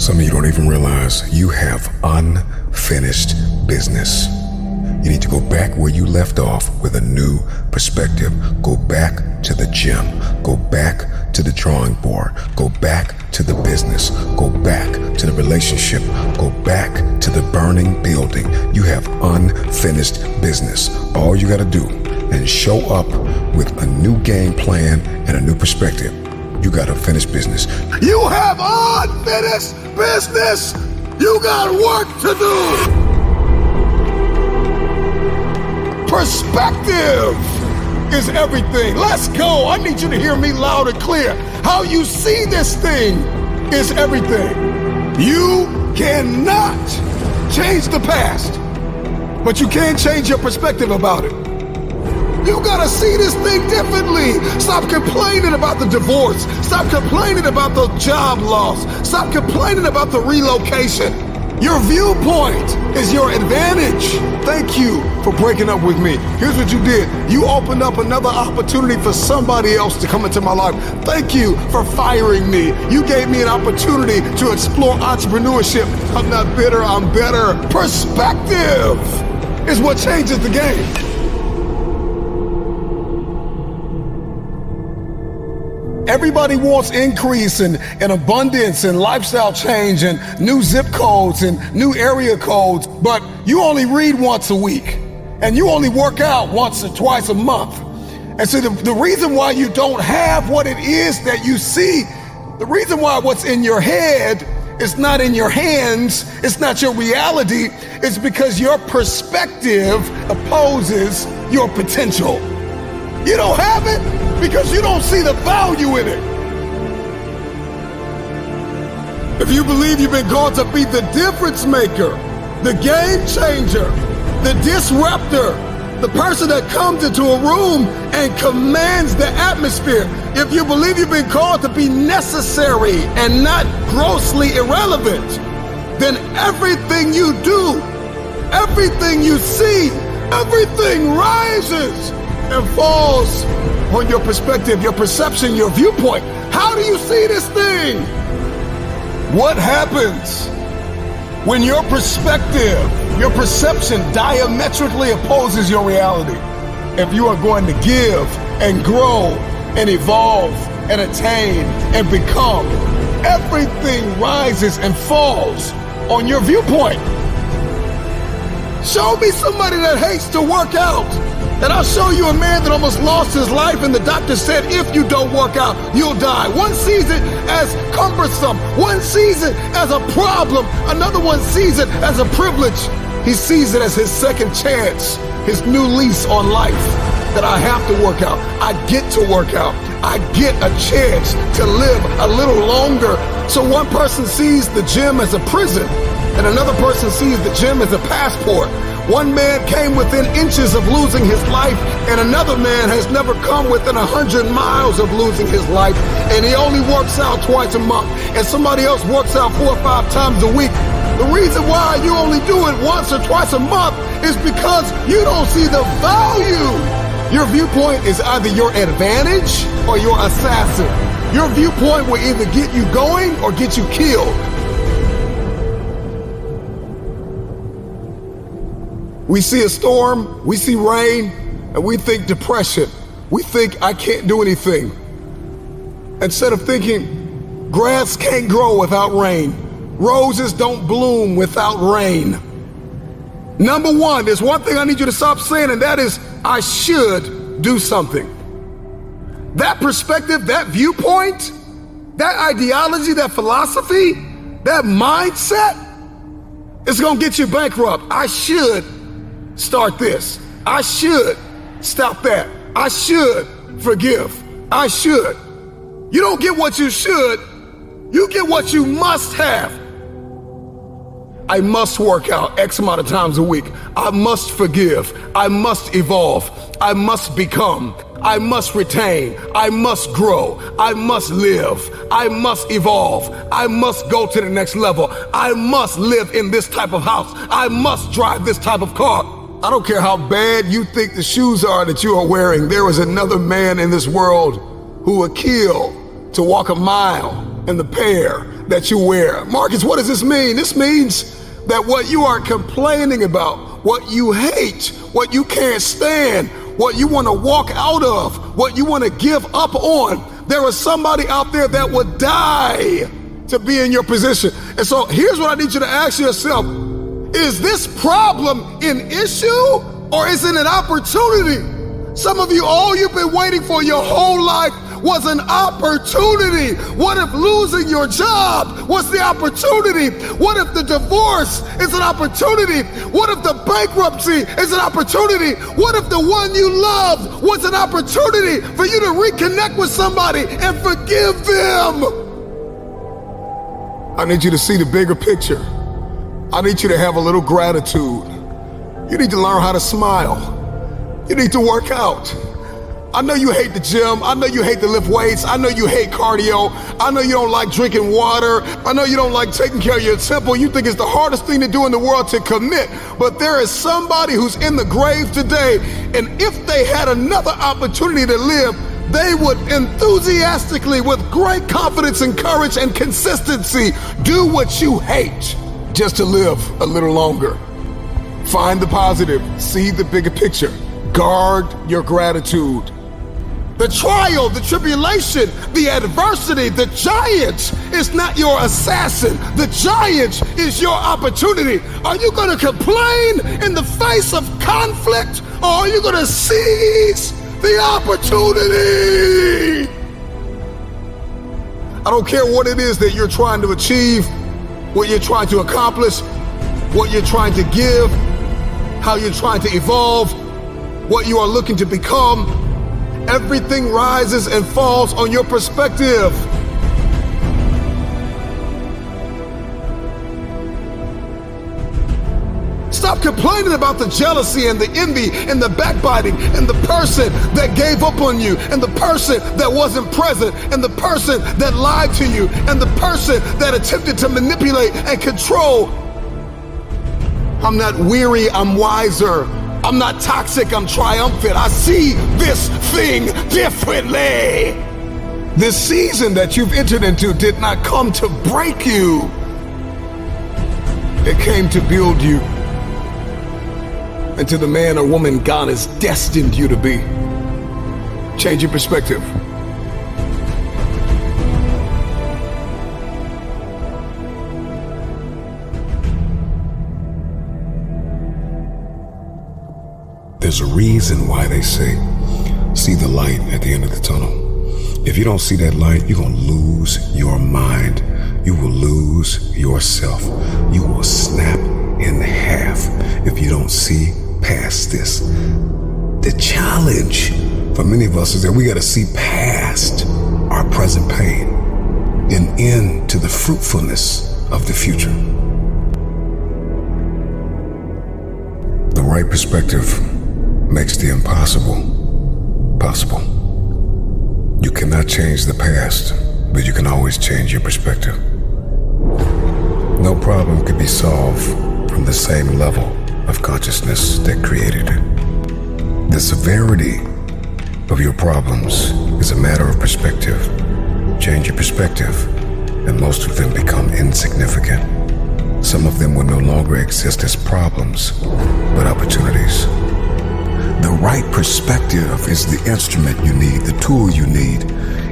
Some of you don't even realize you have unfinished business. You need to go back where you left off with a new perspective. Go back to the gym. Go back to the drawing board. Go back to the business. Go back to the relationship. Go back to the burning building. You have unfinished business. All you got to do is show up with a new game plan and a new perspective. You got to finish business. You have unfinished business. You got work to do. Perspective is everything. Let's go. I need you to hear me loud and clear. How you see this thing is everything. You cannot change the past, but you can change your perspective about it. You gotta see this thing differently. Stop complaining about the divorce. Stop complaining about the job loss. Stop complaining about the relocation. Your viewpoint is your advantage. Thank you for breaking up with me. Here's what you did. You opened up another opportunity for somebody else to come into my life. Thank you for firing me. You gave me an opportunity to explore entrepreneurship. I'm not bitter, I'm better. Perspective is what changes the game. Everybody wants increase and abundance and lifestyle change and new zip codes and new area codes, but you only read once a week and you only work out once or twice a month. And so the reason why you don't have what it is that you see, the reason why what's in your head is not in your hands, it's not your reality, is because your perspective opposes your potential. You don't have it because you don't see the value in it. If you believe you've been called to be the difference maker, the game changer, the disruptor, the person that comes into a room and commands the atmosphere, if you believe you've been called to be necessary and not grossly irrelevant, then everything you do, everything you see, everything rises and falls on your perspective, your perception, your viewpoint. How do you see this thing? What happens when your perspective, your perception diametrically opposes your reality? If you are going to give and grow and evolve and attain and become, everything rises and falls on your viewpoint. Show me somebody that hates to work out, and I'll show you a man that almost lost his life and the doctor said, if you don't work out, you'll die. One sees it as cumbersome. One sees it as a problem. Another one sees it as a privilege. He sees it as his second chance, his new lease on life, that I have to work out. I get to work out. I get a chance to live a little longer. So one person sees the gym as a prison, and another person sees the gym as a passport. One man came within inches of losing his life, and another man has never come within 100 miles of losing his life, and he only works out twice a month, and somebody else works out 4 or 5 times a week. The reason why you only do it once or twice a month is because you don't see the value. Your viewpoint is either your advantage or your assassin. Your viewpoint will either get you going or get you killed. We see a storm, we see rain, and we think depression. We think I can't do anything. Instead of thinking grass can't grow without rain, roses don't bloom without rain. Number one, there's one thing I need you to stop saying, and that is, I should do something. That perspective, that viewpoint, that ideology, that philosophy, that mindset is gonna get you bankrupt. I should start this. I should stop that. I should forgive. I should. You don't get what you should, you get what you must have. I must work out X amount of times a week. I must forgive. I must evolve. I must become. I must retain. I must grow. I must live. I must evolve. I must go to the next level. I must live in this type of house. I must drive this type of car. I don't care how bad you think the shoes are that you are wearing. There is another man in this world who would kill to walk a mile and the pair that you wear. Marcus, what does this mean? This means that what you are complaining about, what you hate, what you can't stand, what you want to walk out of, what you want to give up on, there is somebody out there that would die to be in your position. And so here's what I need you to ask yourself. Is this problem an issue or is it an opportunity? Some of you, all you've been waiting for your whole life was an opportunity. What if losing your job was the opportunity? What if the divorce is an opportunity? What if the bankruptcy is an opportunity? What if the one you loved was an opportunity for you to reconnect with somebody and forgive them? I need you to see the bigger picture. I need you to have a little gratitude. You need to learn how to smile. You need to work out. I know you hate the gym. I know you hate to lift weights. I know you hate cardio. I know you don't like drinking water. I know you don't like taking care of your temple. You think it's the hardest thing to do in the world to commit. But there is somebody who's in the grave today, and if they had another opportunity to live, they would enthusiastically, with great confidence and courage and consistency, do what you hate just to live a little longer. Find the positive. See the bigger picture. Guard your gratitude. The trial, the tribulation, the adversity, the giant is not your assassin. The giant is your opportunity. Are you going to complain in the face of conflict, or are you going to seize the opportunity? I don't care what it is that you're trying to achieve, what you're trying to accomplish, what you're trying to give, how you're trying to evolve, what you are looking to become. Everything rises and falls on your perspective. Stop complaining about the jealousy and the envy and the backbiting and the person that gave up on you and the person that wasn't present and the person that lied to you and the person that attempted to manipulate and control. I'm not weary, I'm wiser. I'm not toxic, I'm triumphant. I see this thing differently. This season that you've entered into did not come to break you. It came to build you into the man or woman God has destined you to be. Change your perspective. There's a reason why they say, see the light at the end of the tunnel. If you don't see that light, you're going to lose your mind. You will lose yourself. You will snap in half if you don't see past this. The challenge for many of us is that we got to see past our present pain and into the fruitfulness of the future. The right perspective makes the impossible possible. You cannot change the past, but you can always change your perspective. No problem could be solved from the same level of consciousness that created it. The severity of your problems is a matter of perspective. Change your perspective, and most of them become insignificant. Some of them will no longer exist as problems, but opportunities. The right perspective is the instrument you need, the tool you need.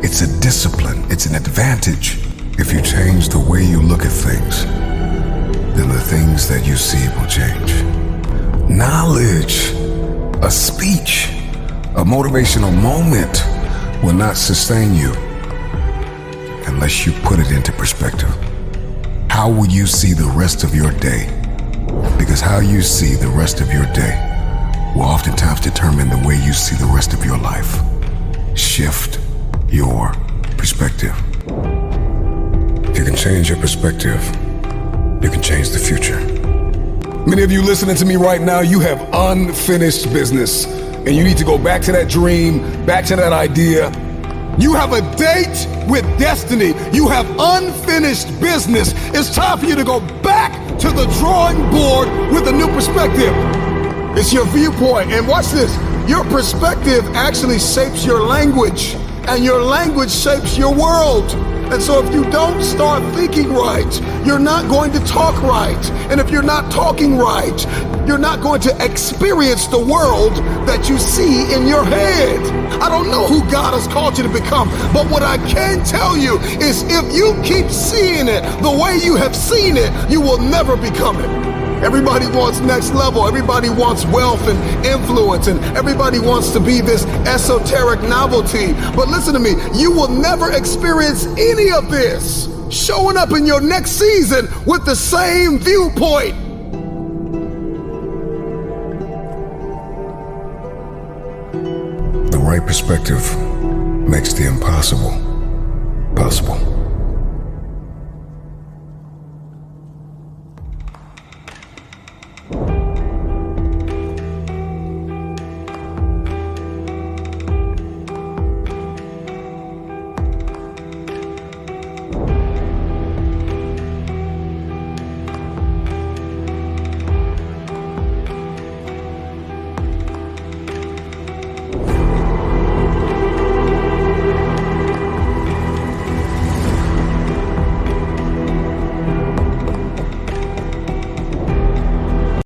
It's a discipline, it's an advantage. If you change the way you look at things, then the things that you see will change. Knowledge, a speech, a motivational moment will not sustain you unless you put it into perspective. How will you see the rest of your day? Because how you see the rest of your day will oftentimes determine the way you see the rest of your life. Shift your perspective. If you can change your perspective, you can change the future. Many of you listening to me right now, you have unfinished business, and you need to go back to that dream, back to that idea. You have a date with destiny. You have unfinished business. It's time for you to go back to the drawing board with a new perspective. It's your viewpoint. And watch this. Your perspective actually shapes your language, and your language shapes your world. And so if you don't start thinking right, you're not going to talk right. And if you're not talking right, you're not going to experience the world that you see in your head. I don't know who God has called you to become, but what I can tell you is if you keep seeing it the way you have seen it, you will never become it. Everybody wants next level. Everybody wants wealth and influence, and everybody wants to be this esoteric novelty. But listen to me, you will never experience any of this showing up in your next season with the same viewpoint. The right perspective makes the impossible possible.